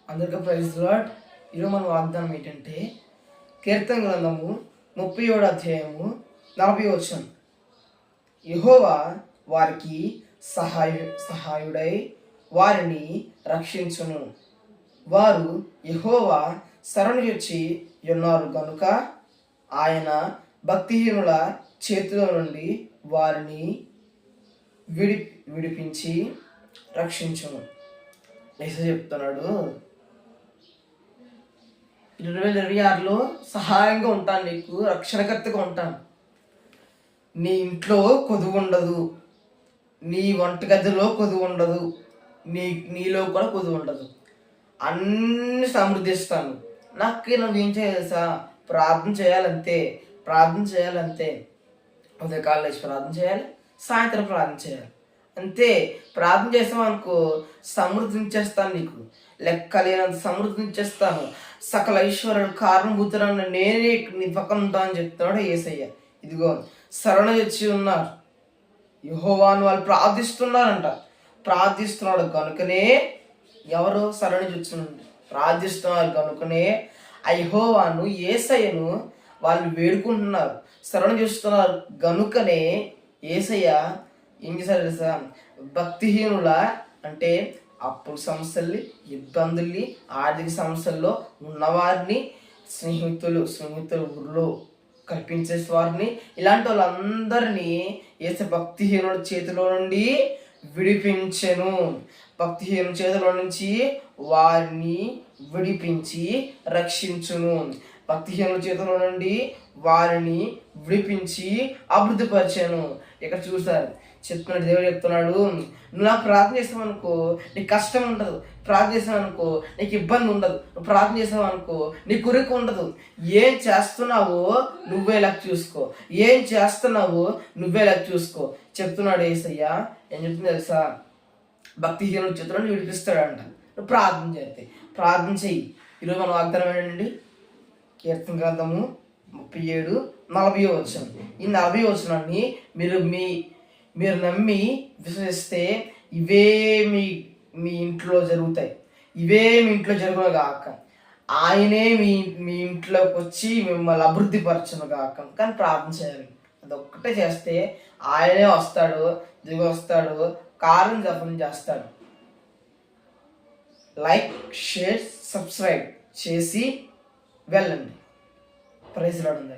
అందరికీ praise lord. ఈరోజు మన వాగ్దానం ఏంటంటే కీర్తన గ్రంథము 37 అధ్యాయము 40 వచనం. యెహోవా వారికి సహాయుడై వారిని రక్షించును. వారు యెహోవా శరణుజొచ్చి ఉన్నారు గనుక ఆయన భక్తిహీనుల చేతిలో నుండి వారిని విడిపించి రక్షించును. యేసు చెప్తున్నాడు, 2026లో సహాయంగా ఉంటాను, నీకు రక్షణకర్తగా ఉంటాను. నీ ఇంట్లో కొదువు ఉండదు, నీ వంటగదిలో కొదువు ఉండదు, నీలో కూడా కొదువు ఉండదు. అన్ని సమృద్ధిస్తాను. నాకు నువ్వేం చేయాలి? ప్రార్థన చేయాలంతే. ఉదయకాలం లేచి ప్రార్థన చేయాలి, సాయంత్రం ప్రార్థన చేయాలి, అంతే. ప్రార్థన చేసామనుకో సమృద్ధించేస్తాను, నీకు లెక్కలేనంత సమృద్ధించేస్తాను. సకల ఐశ్వర్యం కారణభూతులను నేనే నీ పక్కన ఉంటానని చెప్తున్నాడు యేసయ్య. ఇదిగో శరణ వచ్చి ఉన్నారు, యెహోవాను వాళ్ళు ప్రార్థిస్తున్నాడు కనుకనే ఎవరు శరణ చూస్తున్నాడు, ప్రార్థిస్తున్నారు కనుకనే ఆ యెహోవాను యేసయ్యను వాళ్ళు వేడుకుంటున్నారు, శరణ చూస్తున్నారు గనుకనే యేసయ్య ఏం చేశారు తెలుసా? భక్తిహీనుల అంటే అప్పుల సమస్యల్ని, ఇబ్బందుల్ని, ఆర్థిక సమస్యల్లో ఉన్నవారిని, స్నేహితులు ఊరిలో కల్పించే వారిని, ఇలాంటి వాళ్ళందరినీ యేసు భక్తిహీనుల చేతిలో నుండి విడిపించెను. భక్తిహీనుల చేతిలో నుంచి వారిని విడిపించి రక్షించును. భక్తిహీనుల చేతిలో నుండి వారిని విడిపించి అభివృద్ధిపరిచాను. ఇక్కడ చూస్తారు చెప్తున్నాడు, దేవుడు చెప్తున్నాడు, నువ్వు నాకు ప్రార్థన చేసావనుకో నీకు కష్టం ఉండదు, ప్రార్థన చేసావనుకో నీకు ఇబ్బంది ఉండదు, నువ్వు ప్రార్థన చేసావనుకో నీ కురికి ఉండదు. ఏం చేస్తున్నావో నువ్వే లెక్క చూసుకో చెప్తున్నాడు యేసయ్య. ఏం చెప్తుంది తెలుసా? భక్తిహీనుల చేతిలో విడిపిస్తాడంట. నువ్వు ప్రార్థన చెయ్యి. ఈరోజు మన వాగ్దానం ఏంటండి? కీర్తన గ్రంథము 37:40 వచనం. ఈ 40 వచనాన్ని మీరు నమ్మి విశ్వసిస్తే ఇవే మీ ఇంట్లో జరుగుతాయి. ఇవే మీ ఇంట్లో జరుగును గాక. ఆయనే మీ ఇంట్లోకి వచ్చి మిమ్మల్ని అభివృద్ధిపరచును గాక. కానీ ప్రార్థన చేయాలి. అదొక్కటే చేస్తే ఆయనే దిగి వస్తాడు, కారణం జపం చేస్తాడు. లైక్, షేర్, సబ్స్క్రైబ్ చేసి వెళ్ళండి. Praise lord.